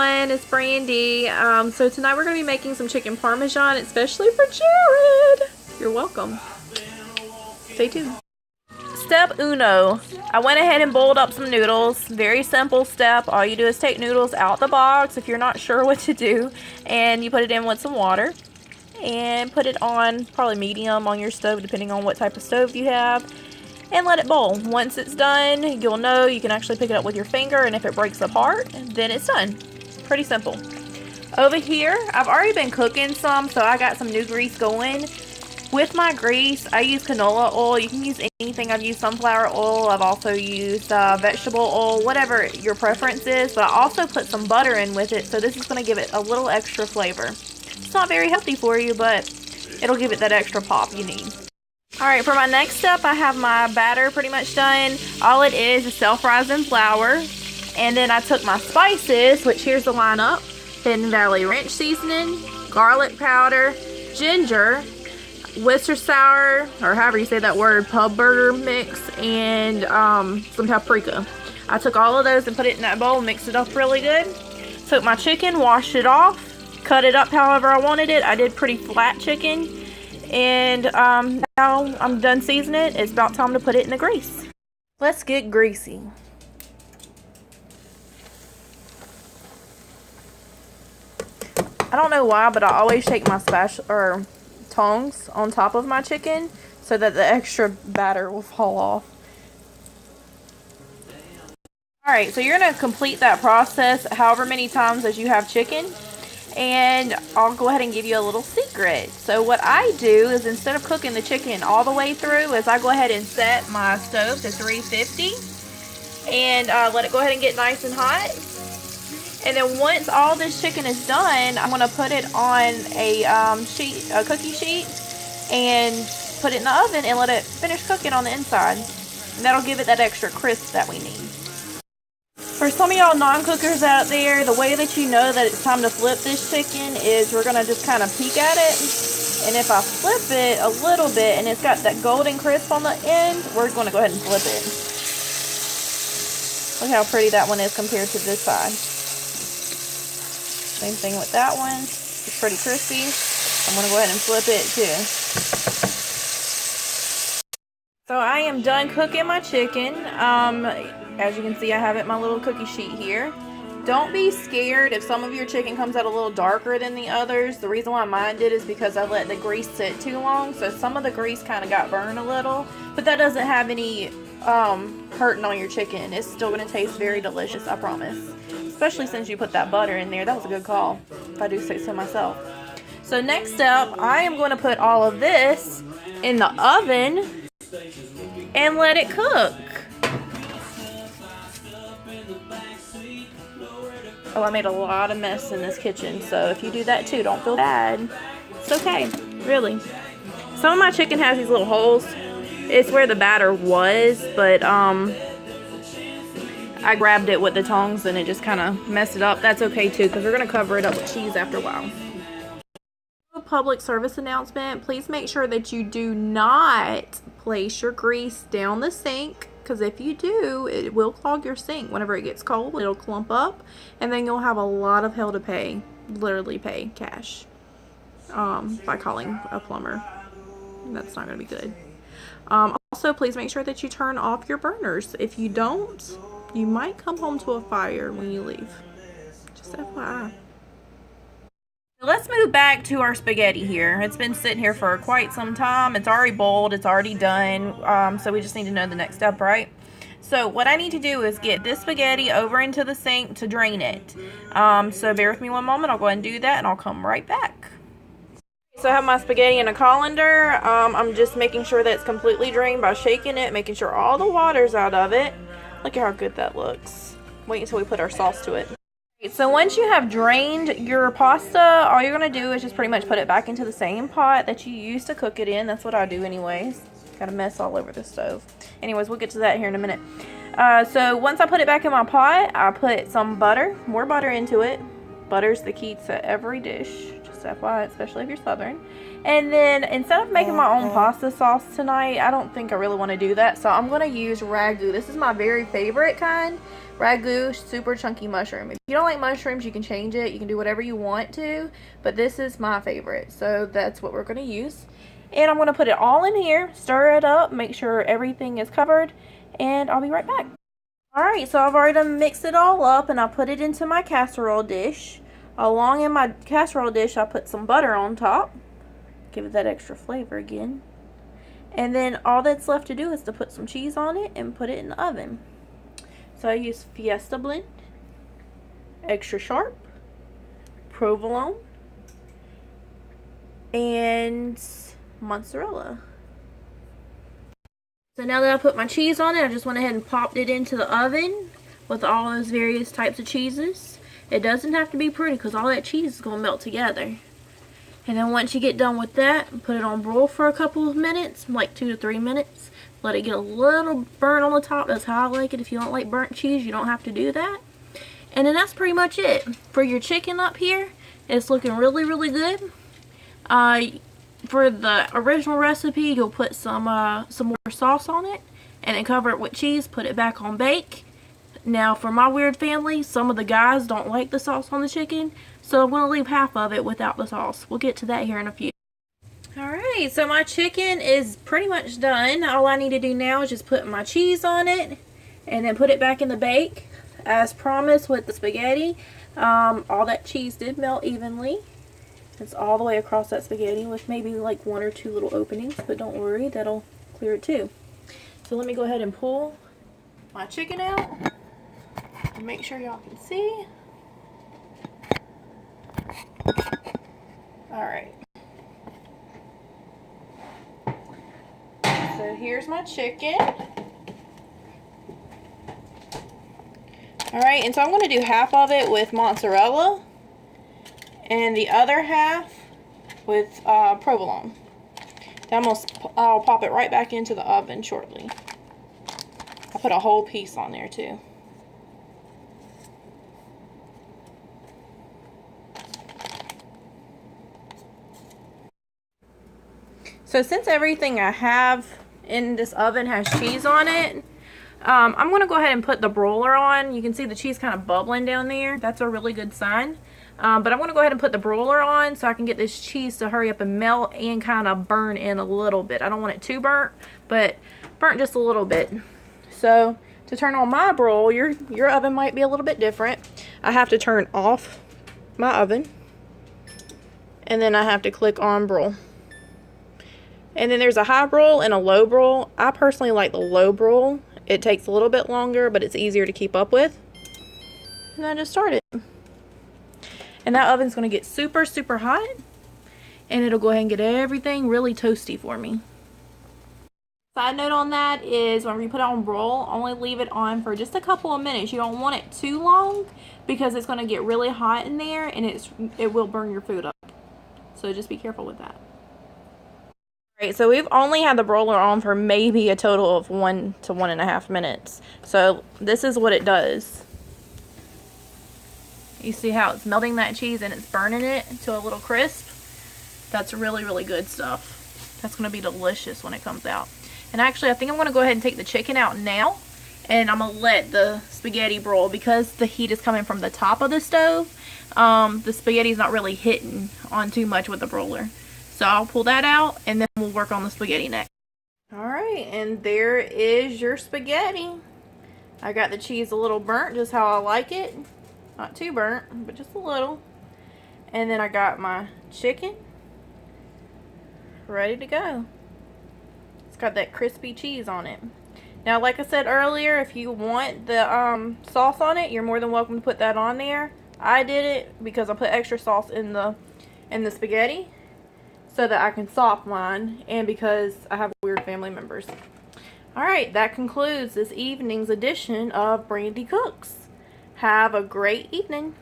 everyone, it's Brandy. So tonight we're going to be making some chicken Parmesan, especially for Jared. You're welcome. Stay tuned. Step uno. I went ahead and boiled up some noodles. Very simple step. All you do is take noodles out the box if you're not sure what to do, and you put it in with some water and put it on probably medium on your stove depending on what type of stove you have, and let it boil. Once it's done, you'll know you can actually pick it up with your finger, and if it breaks apart, then it's done. Pretty simple. Over here, I've already been cooking some, so I got some new grease going. With my grease, I use canola oil. You can use anything. I've used sunflower oil. I've also used vegetable oil, whatever your preference is. But I also put some butter in with it, so this is going to give it a little extra flavor. It's not very healthy for you, but it'll give it that extra pop you need. Alright, for my next step, I have my batter pretty much done. All it is self-rising flour. And then I took my spices, which here's the lineup. Hidden Valley Ranch seasoning, garlic powder, ginger, Worcestershire, or however you say that word, pub burger mix, and some paprika. I took all of those and put it in that bowl, mixed it up really good. Took my chicken, washed it off, cut it up however I wanted it. I did pretty flat chicken. And now I'm done seasoning it. It's about time to put it in the grease. Let's get greasy. I don't know why, but I always take my tongs on top of my chicken so that the extra batter will fall off. Alright, so you're going to complete that process however many times as you have chicken. And I'll go ahead and give you a little secret. So what I do is, instead of cooking the chicken all the way through, is I go ahead and set my stove to 350 and let it go ahead and get nice and hot. And then once all this chicken is done, I'm going to put it on a cookie sheet and put it in the oven and let it finish cooking on the inside. And that'll give it that extra crisp that we need. For some of y'all non-cookers out there, the way that you know that it's time to flip this chicken is we're going to just kind of peek at it. And if I flip it a little bit and it's got that golden crisp on the end, we're going to go ahead and flip it. Look how pretty that one is compared to this side. Same thing with that one. It's pretty crispy. I'm going to go ahead and flip it too. So I am done cooking my chicken. As you can see, I have it in my little cookie sheet here. Don't be scared if some of your chicken comes out a little darker than the others. The reason why mine did is because I let the grease sit too long, so some of the grease kind of got burned a little. But that doesn't have any hurting on your chicken. It's still going to taste very delicious, I promise. Especially since you put that butter in there. That was a good call, if I do say so myself. So next up, I am going to put all of this in the oven and let it cook. Oh, I made a lot of mess in this kitchen, so if you do that too, don't feel bad. It's okay, really. Some of my chicken has these little holes. It's where the batter was, but I grabbed it with the tongs and it just kind of messed it up. That's okay too, because we're going to cover it up with cheese after a while. A public service announcement. Please make sure that you do not place your grease down the sink. Because if you do, it will clog your sink. Whenever it gets cold, it'll clump up. And then you'll have a lot of hell to pay. Literally pay cash. By calling a plumber. That's not going to be good. Also, please make sure that you turn off your burners. If you don't, you might come home to a fire when you leave. Just FYI. Let's move back to our spaghetti here. It's been sitting here for quite some time. It's already boiled. It's already done. So we just need to know the next step, right? So what I need to do is get this spaghetti over into the sink to drain it. So bear with me one moment. I'll go ahead and do that and I'll come right back. So I have my spaghetti in a colander. I'm just making sure that it's completely drained by shaking it, making sure all the water's out of it. Look at how good that looks. Wait until we put our sauce to it. So once you have drained your pasta, all you're going to do is just pretty much put it back into the same pot that you used to cook it in. That's what I do anyways. Got a mess all over the stove. Anyways, we'll get to that here in a minute. So once I put it back in my pot, I put some butter, more butter into it. Butter's the key to every dish. Just just FYI, especially if you're Southern. And then instead of making my own pasta sauce tonight, I don't think I really want to do that. So I'm going to use Ragu. This is my very favorite kind. Ragu super chunky mushroom. If you don't like mushrooms, you can change it. You can do whatever you want to. But this is my favorite. So that's what we're going to use. And I'm going to put it all in here. Stir it up. Make sure everything is covered. And I'll be right back. Alright, so I've already mixed it all up. And I put it into my casserole dish. Along in my casserole dish, I put some butter on top. Give it that extra flavor again. And then all that's left to do is to put some cheese on it and put it in the oven. So I use Fiesta blend, extra sharp, provolone, and mozzarella. So now that I put my cheese on it, I just went ahead and popped it into the oven with all those various types of cheeses. It doesn't have to be pretty because all that cheese is going to melt together. And then once you get done with that, put it on broil for a couple of minutes, like 2 to 3 minutes. Let it get a little burnt on the top. That's how I like it. If you don't like burnt cheese, you don't have to do that. And then that's pretty much it. For your chicken up here, it's looking really, really good. For the original recipe, you'll put some more sauce on it. And then cover it with cheese, put it back on bake. Now, for my weird family, some of the guys don't like the sauce on the chicken. So I'm going to leave half of it without the sauce. We'll get to that here in a few. Alright, so my chicken is pretty much done. All I need to do now is just put my cheese on it. And then put it back in the bake. As promised with the spaghetti. All that cheese did melt evenly. It's all the way across that spaghetti with maybe like 1 or 2 little openings. But don't worry, that'll clear it too. So let me go ahead and pull my chicken out. And make sure y'all can see. Alright. So here's my chicken. Alright, and so I'm going to do half of it with mozzarella. And the other half with provolone. Then I'll pop it right back into the oven shortly. I'll put a whole piece on there too. So since everything I have in this oven has cheese on it, I'm going to go ahead and put the broiler on. You can see the cheese kind of bubbling down there. That's a really good sign. But I'm going to go ahead and put the broiler on so I can get this cheese to hurry up and melt and kind of burn in a little bit. I don't want it too burnt, but burnt just a little bit. So to turn on my broil, your oven might be a little bit different. I have to turn off my oven. And then I have to click on broil. And then there's a high broil and a low broil. I personally like the low broil. It takes a little bit longer, but it's easier to keep up with. And I just started. And that oven's going to get super, super hot. And it'll go ahead and get everything really toasty for me. Side note on that is when you put it on broil, only leave it on for just a couple of minutes. You don't want it too long because it's going to get really hot in there and it will burn your food up. So just be careful with that. Alright, so we've only had the broiler on for maybe a total of 1 to 1.5 minutes. So this is what it does. You see how it's melting that cheese and it's burning it to a little crisp? That's really, really good stuff. That's going to be delicious when it comes out. And actually, I think I'm going to go ahead and take the chicken out now. And I'm going to let the spaghetti broil because the heat is coming from the top of the stove. The spaghetti's not really hitting on too much with the broiler. So I'll pull that out and then we'll work on the spaghetti next. Alright, and there is your spaghetti. I got the cheese a little burnt, just how I like it. Not too burnt, but just a little. And then I got my chicken ready to go. It's got that crispy cheese on it. Now, like I said earlier, if you want the sauce on it, you're more than welcome to put that on there. I did it because I put extra sauce in the spaghetti so that I can sop mine, and because I have weird family members. Alright, that concludes this evening's edition of Brandy Cooks. Have a great evening.